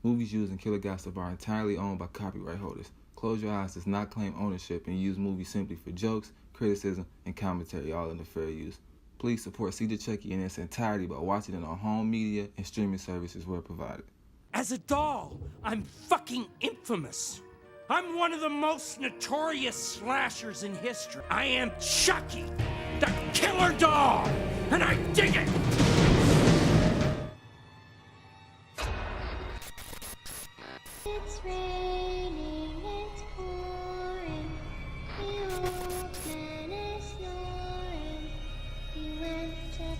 Movies used in Killer Gossip are entirely owned by copyright holders. Close Your Eyes does not claim ownership and use movies simply for jokes, criticism, and commentary, all under fair use. Please support See the Chucky in its entirety by watching it on home media and streaming services where provided. As a doll, I'm fucking infamous. I'm one of the most notorious slashers in history. I am Chucky, the killer doll, and I dig it! It's raining, it's pouring, the old man is snoring. He went to bed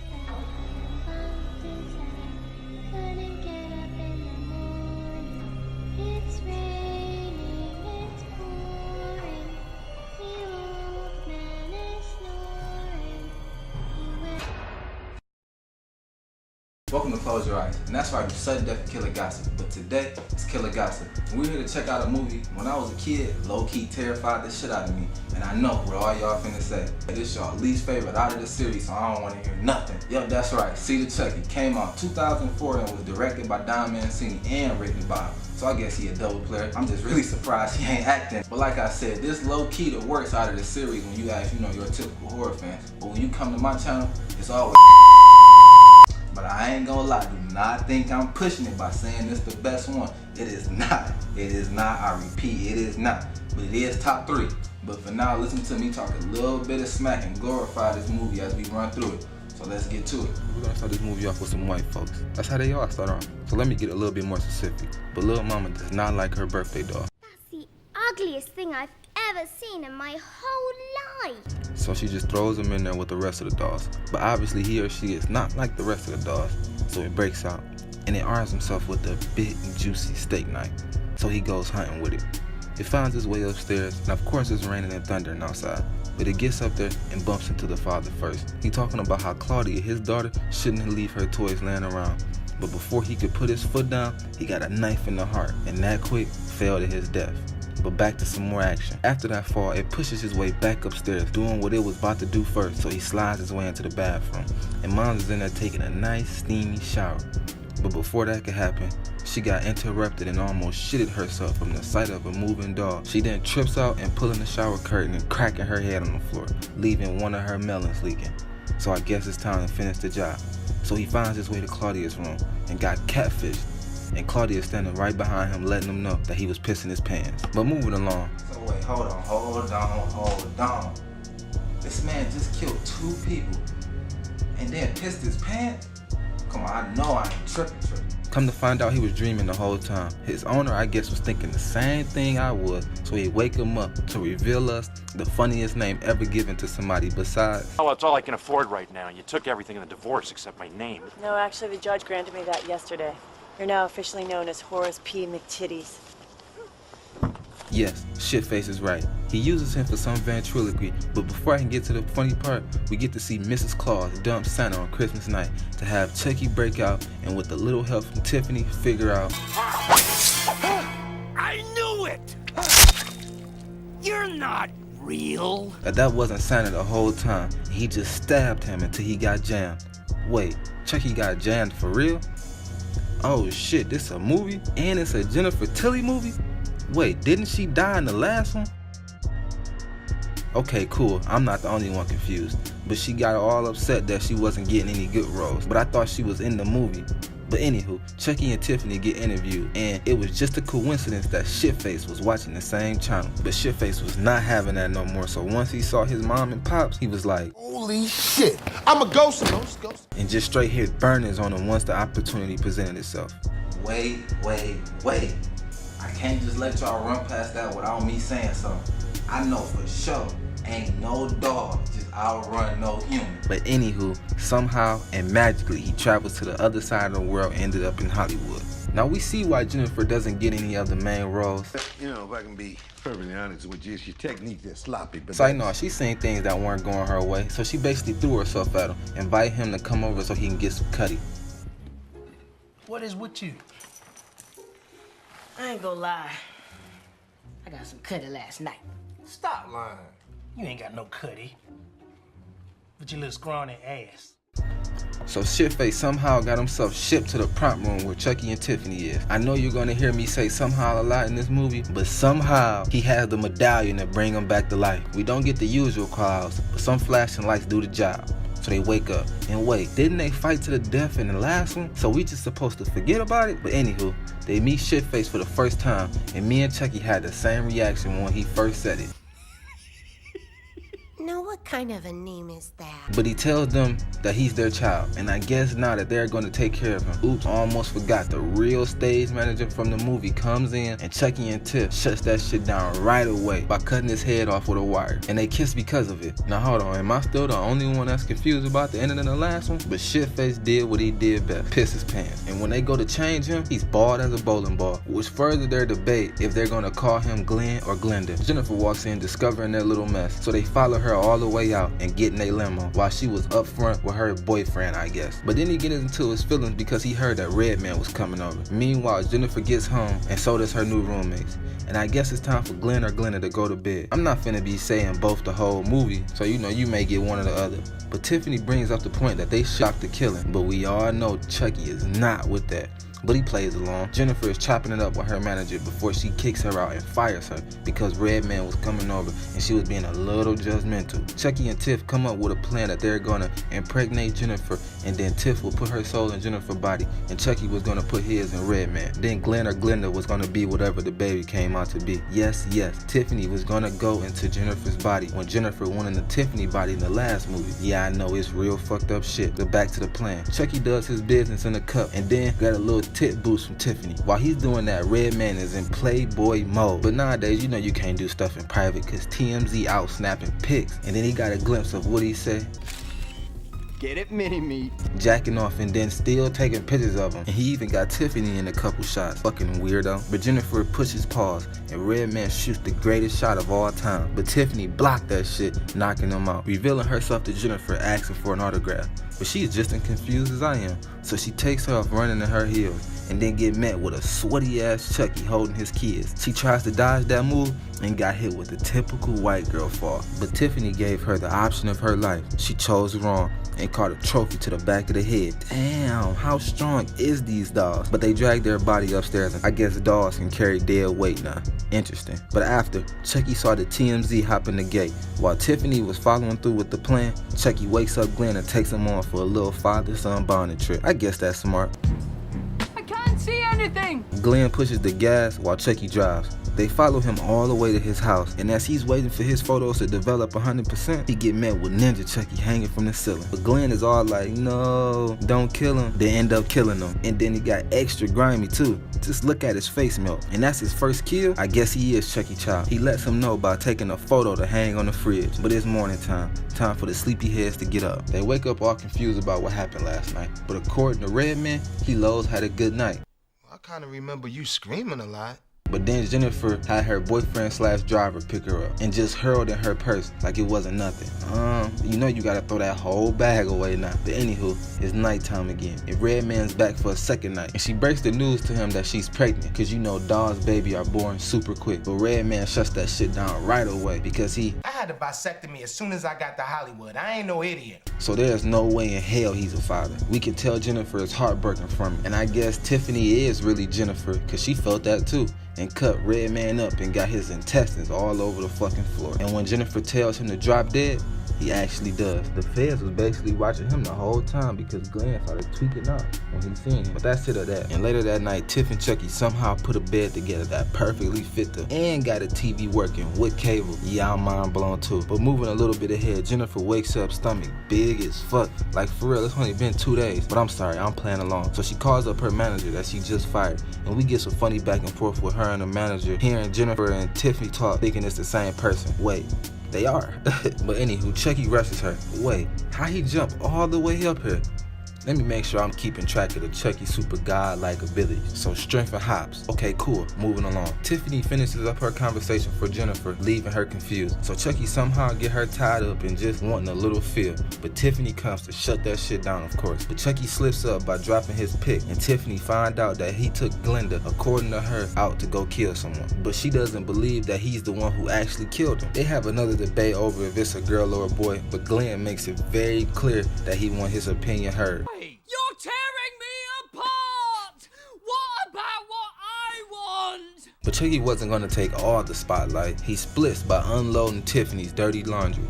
and bumped his head, couldn't get up in the morning. It's raining, it's pouring, the old man is snoring. He went. Welcome to Close Your Eyes, and that's right, sudden death and Killer Gossip. But today, it's Killer Gossip. And we're here to check out a movie. When I was a kid, low-key terrified the shit out of me. And I know what all y'all finna say. This y'all least favorite out of the series, so I don't want to hear nothing. Yep, that's right, See the Chucky. Came out 2004 and was directed by Don Mancini and written by him. So I guess he a double player. I'm just really surprised he ain't acting. But like I said, this low-key the worst out of the series when you ask, your typical horror fan. But when you come to my channel, it's always. But I ain't gonna lie, do not think I'm pushing it by saying this the best one. It is not. It is not. I repeat, it is not. But it is top 3. But for now, listen to me talk a little bit of smack and glorify this movie as we run through it. So let's get to it. We're gonna start this movie off with some white folks. That's how they all start off. So let me get a little bit more specific. But Lil Mama does not like her birthday doll. That's the ugliest thing I've ever seen in my whole life. So she just throws him in there with the rest of the dolls. But obviously he or she is not like the rest of the dolls. So he breaks out and it arms himself with a big juicy steak knife. So he goes hunting with it. It finds its way upstairs, and of course it's raining and thundering outside. But it gets up there and bumps into the father first. He talking about how Claudia, his daughter, shouldn't leave her toys laying around. But before he could put his foot down, he got a knife in the heart, and that quick fell to his death. But back to some more action. After that fall, it pushes his way back upstairs, doing what it was about to do first, so he slides his way into the bathroom. And Mom's is in there taking a nice steamy shower. But before that could happen, she got interrupted and almost shitted herself from the sight of a moving doll. She then trips out and pulling the shower curtain and cracking her head on the floor, leaving one of her melons leaking. So I guess it's time to finish the job. So he finds his way to Claudia's room and got catfished. And Claudia standing right behind him, letting him know that he was pissing his pants. But moving along. So wait, hold on. This man just killed 2 people and then pissed his pants? Come on, I know I ain't tripping. Come to find out he was dreaming the whole time. His owner, I guess, was thinking the same thing I was, so he wake him up to reveal us the funniest name ever given to somebody besides. Oh, it's all I can afford right now. You took everything in the divorce except my name. No, actually, the judge granted me that yesterday. You're now officially known as Horace P. McTitties. Yes, Shitface is right. He uses him for some ventriloquy, but before I can get to the funny part, we get to see Mrs. Claus dump Santa on Christmas night to have Chucky break out and with a little help from Tiffany figure out. I knew it! You're not real. That wasn't Santa the whole time. He just stabbed him until he got jammed. Wait, Chucky got jammed for real? Oh shit, this a movie? And it's a Jennifer Tilly movie? Wait, didn't she die in the last one? Okay, cool, I'm not the only one confused. But she got all upset that she wasn't getting any good roles. But I thought she was in the movie. But anywho, Chucky and Tiffany get interviewed, and it was just a coincidence that Shitface was watching the same channel. But Shitface was not having that no more, so once he saw his mom and pops, he was like, holy shit, I'm a ghost. And just straight hit burners on him once the opportunity presented itself. Wait. I can't just let y'all run past that without me saying something. I know for sure ain't no dog just outrun no human. But anywho, somehow and magically he travels to the other side of the world and ended up in Hollywood. Now we see why Jennifer doesn't get any of the main roles. You know, if I can be perfectly honest with you, it's your technique that's sloppy. But so I know she's seen things that weren't going her way, so she basically threw herself at him, invite him to come over so he can get some cutty. What is with you? I ain't gonna lie. I got some cutty last night. Stop lying. You ain't got no cutty. But your little scrawny ass. So Shitface somehow got himself shipped to the prompt room where Chucky and Tiffany is. I know you're gonna hear me say somehow a lot in this movie, but somehow he has the medallion to bring him back to life. We don't get the usual clouds, but some flashing lights do the job. So they wake up. And wait, didn't they fight to the death in the last one? So we just supposed to forget about it? But anywho, they meet Shitface for the first time, and me and Chucky had the same reaction when he first said it. Now, what kind of a name is that? But he tells them that he's their child, and I guess now that they're going to take care of him. Oops, almost forgot. The real stage manager from the movie comes in, and Chucky and Tiff shuts that shit down right away by cutting his head off with a wire. And they kiss because of it. Now hold on, am I still the only one that's confused about the ending of the last one? But Shitface did what he did best, piss his pants. And when they go to change him, he's bald as a bowling ball, which further their debate if they're going to call him Glenn or Glenda. Jennifer walks in discovering their little mess, so they follow her all the way out and get in a limo while she was up front with her boyfriend, I guess. But then he gets into his feelings because he heard that Redman was coming over. Meanwhile, Jennifer gets home and so does her new roommates. And I guess it's time for Glenn or Glenda to go to bed. I'm not finna be saying both the whole movie, so you know you may get one or the other. But Tiffany brings up the point that they shocked the killing, but we all know Chucky is not with that. But he plays along. Jennifer is chopping it up with her manager before she kicks her out and fires her because Redman was coming over and she was being a little judgmental. Chucky and Tiff come up with a plan that they're gonna impregnate Jennifer, and then Tiff will put her soul in Jennifer's body and Chucky was gonna put his in Redman. Then Glenn or Glenda was gonna be whatever the baby came out to be. Yes, Tiffany was gonna go into Jennifer's body when Jennifer went into Tiffany's body in the last movie. Yeah, I know, it's real fucked up shit, but back to the plan. Chucky does his business in the cup and then got a little tit boost from Tiffany. While he's doing that, Redman is in playboy mode. But nowadays, you know you can't do stuff in private because TMZ out snapping pics. And then he got a glimpse of what he said. Get it, mini-me. Jacking off and then still taking pictures of him. And he even got Tiffany in a couple shots. Fucking weirdo. But Jennifer pushes pause and Redman shoots the greatest shot of all time. But Tiffany blocked that shit, knocking him out. Revealing herself to Jennifer, asking for an autograph. But she's just as confused as I am. So she takes off running in her heels and then get met with a sweaty ass Chucky holding his kids. She tries to dodge that move and got hit with a typical white girl fall. But Tiffany gave her the option of her life. She chose wrong and caught a trophy to the back of the head. Damn, how strong is these dolls? But they dragged their body upstairs and I guess dolls can carry dead weight now. Interesting. But after, Chucky saw the TMZ hop in the gate. While Tiffany was following through with the plan, Chucky wakes up Glenn and takes him on for a little father-son bonding trip. I guess that's smart. I can't see anything! Glenn pushes the gas while Chucky drives. They follow him all the way to his house, and as he's waiting for his photos to develop 100%, he get met with Ninja Chucky hanging from the ceiling. But Glenn is all like, no, don't kill him. They end up killing him, and then he got extra grimy too. Just look at his face melt, and that's his first kill. I guess he is Chucky Child. He lets him know by taking a photo to hang on the fridge. But it's morning time for the sleepyheads to get up. They wake up all confused about what happened last night, but according to Redman, he Lowe's had a good night. I kind of remember you screaming a lot. But then Jennifer had her boyfriend/driver pick her up and just hurled in her purse like it wasn't nothing. You know you gotta throw that whole bag away now. But anywho, it's nighttime again. And Redman's back for a second night. And she breaks the news to him that she's pregnant. Cause you know dogs baby are born super quick. But Redman shuts that shit down right away because I had a vasectomy as soon as I got to Hollywood. I ain't no idiot. So there's no way in hell he's a father. We can tell Jennifer is heartbroken from it. And I guess Tiffany is really Jennifer cause she felt that too. And cut Redman up and got his intestines all over the fucking floor. And when Jennifer tells him to drop dead, he actually does. The feds was basically watching him the whole time because Glenn started tweaking out when he seen him. But that's it of that. And later that night, Tiff and Chucky somehow put a bed together that perfectly fit them and got a TV working with cable. Yeah, I'm mind blown too. But moving a little bit ahead, Jennifer wakes up stomach big as fuck. Like for real, it's only been 2 days. But I'm sorry, I'm playing along. So she calls up her manager that she just fired. And we get some funny back and forth with her and the manager, hearing Jennifer and Tiffany talk, thinking it's the same person. Wait. They are. But anywho, Chucky rushes her. Wait, how he jump all the way up here? Let me make sure I'm keeping track of the Chucky super god-like abilities. So strength and hops. Okay, cool. Moving along. Tiffany finishes up her conversation for Jennifer, leaving her confused. So Chucky somehow get her tied up and just wanting a little feel. But Tiffany comes to shut that shit down, of course. But Chucky slips up by dropping his pick, and Tiffany find out that he took Glenda, according to her, out to go kill someone. But she doesn't believe that he's the one who actually killed him. They have another debate over if it's a girl or a boy, but Glenn makes it very clear that he wants his opinion heard. But Chucky wasn't gonna take all the spotlight. He splits by unloading Tiffany's dirty laundry.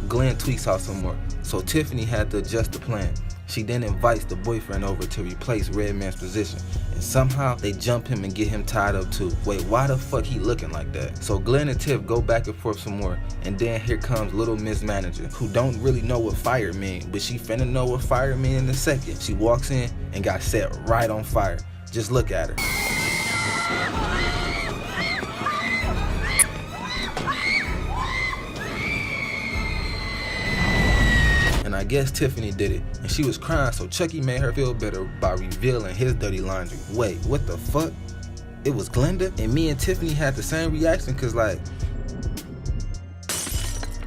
Glenn tweaks out some more, so Tiffany had to adjust the plan. She then invites the boyfriend over to replace Redman's position, and somehow they jump him and get him tied up too. Wait, why the fuck he looking like that? So Glenn and Tiff go back and forth some more, and then here comes little Miss Manager, who don't really know what fire mean, but she finna know what fire mean in a second. She walks in and got set right on fire. Just look at her. And I guess Tiffany did it, and she was crying, so Chucky made her feel better by revealing his dirty laundry. Wait, what the fuck? It was Glenda? And me and Tiffany had the same reaction, cause like,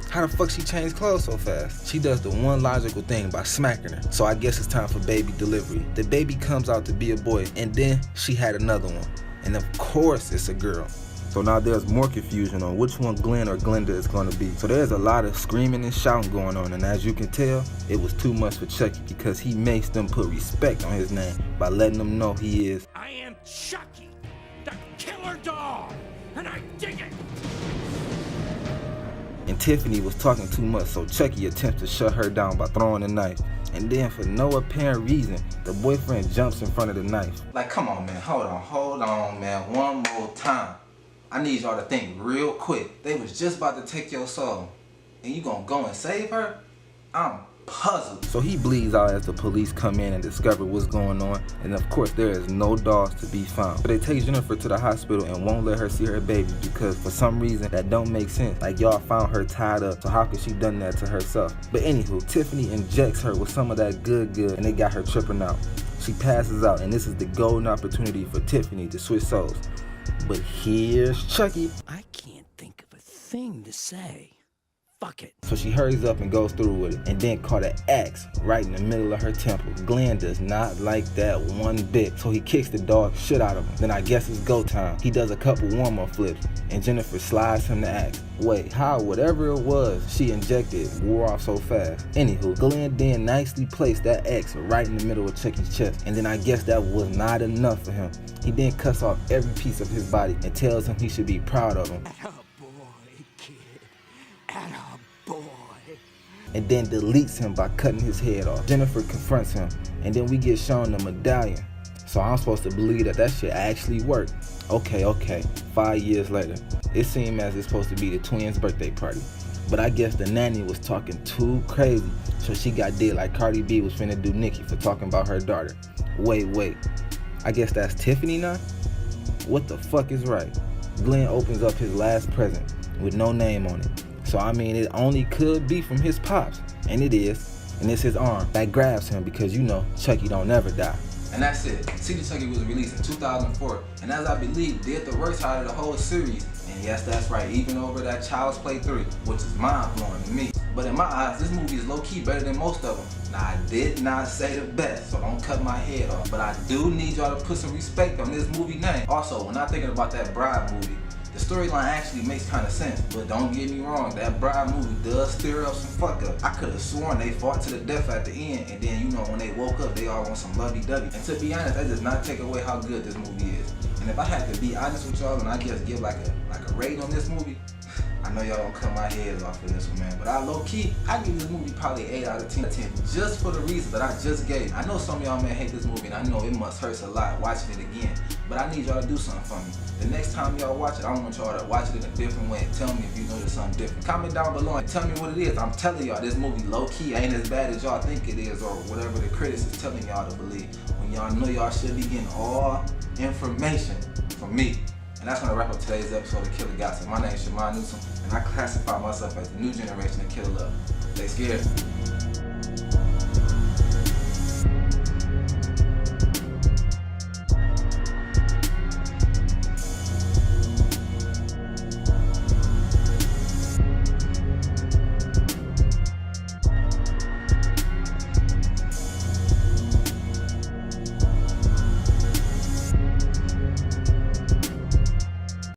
how the fuck she changed clothes so fast? She does the one logical thing by smacking her. So I guess it's time for baby delivery. The baby comes out to be a boy, and then she had another one. And of course it's a girl. So now there's more confusion on which one Glenn or Glenda is gonna be. So there's a lot of screaming and shouting going on, and as you can tell, it was too much for Chucky because he makes them put respect on his name by letting them know he is. I am Chucky, the killer dog, and I dig it. And Tiffany was talking too much, so Chucky attempts to shut her down by throwing a knife. And then for no apparent reason, the boyfriend jumps in front of the knife. Like, come on, man, hold on, man, one more time. I need y'all to think real quick. They was just about to take your soul, and you gonna go and save her? I'm puzzled. So he bleeds out as the police come in and discover what's going on, and of course there is no dogs to be found. But they take Jennifer to the hospital and won't let her see her baby because for some reason that don't make sense. Like, y'all found her tied up, so how could she done that to herself? But anywho, Tiffany injects her with some of that good, and they got her tripping out. She passes out, and this is the golden opportunity for Tiffany to switch souls. But here's Chucky. I can't think of a thing to say. Fuck it. So she hurries up and goes through with it, and then caught an axe right in the middle of her temple. Glenn does not like that one bit, so he kicks the dog shit out of him. Then I guess it's go time. He does a couple warm-up flips, and Jennifer slides him the axe. Wait, how whatever it was she injected wore off so fast. Anywho, Glenn then nicely placed that axe right in the middle of Chucky's chest, and then I guess that was not enough for him. He then cuts off every piece of his body and tells him he should be proud of him. And then deletes him by cutting his head off. Jennifer confronts him, and then we get shown the medallion. So I'm supposed to believe that that shit actually worked. Okay, 5 years later. It seemed as it's supposed to be the twins' birthday party. But I guess the nanny was talking too crazy, so she got dead like Cardi B was finna do Nicki for talking about her daughter. Wait. I guess that's Tiffany now? What the fuck is right? Glenn opens up his last present with no name on it. So I mean, it only could be from his pops, and it is, and it's his arm that grabs him because you know Chucky don't never die. And that's it. Seed of Chucky was released in 2004, and as I believe, did the worst out of the whole series. And yes, that's right, even over that Child's Play 3, which is mind-blowing to me. But in my eyes, this movie is low-key better than most of them. Now, I did not say the best, so don't cut my head off. But I do need y'all to put some respect on this movie name. Also, when I'm thinking about that Bride movie, the storyline actually makes kind of sense, but don't get me wrong, that Bride movie does stir up some fuck up. I could have sworn they fought to the death at the end, and then you know when they woke up, they all want some lovey-dovey. And to be honest, that does not take away how good this movie is. And if I had to be honest with y'all, and I just give like a rating on this movie, I know y'all gonna cut my head off for this one, man. But I low-key, I give this movie probably 8 out of 10, just for the reason that I just gave. I know some of y'all may hate this movie, and I know it must hurt a lot watching it again. But I need y'all to do something for me. The next time y'all watch it, I want y'all to watch it in a different way and tell me if you notice something different. Comment down below and tell me what it is. I'm telling y'all, this movie low-key ain't as bad as y'all think it is, or whatever the critics is telling y'all to believe. When y'all know y'all should be getting all information from me. And that's gonna wrap up today's episode of Killer Gossip. My name is Shamar Newsom, and I classify myself as the new generation of Killer Love. Stay scared.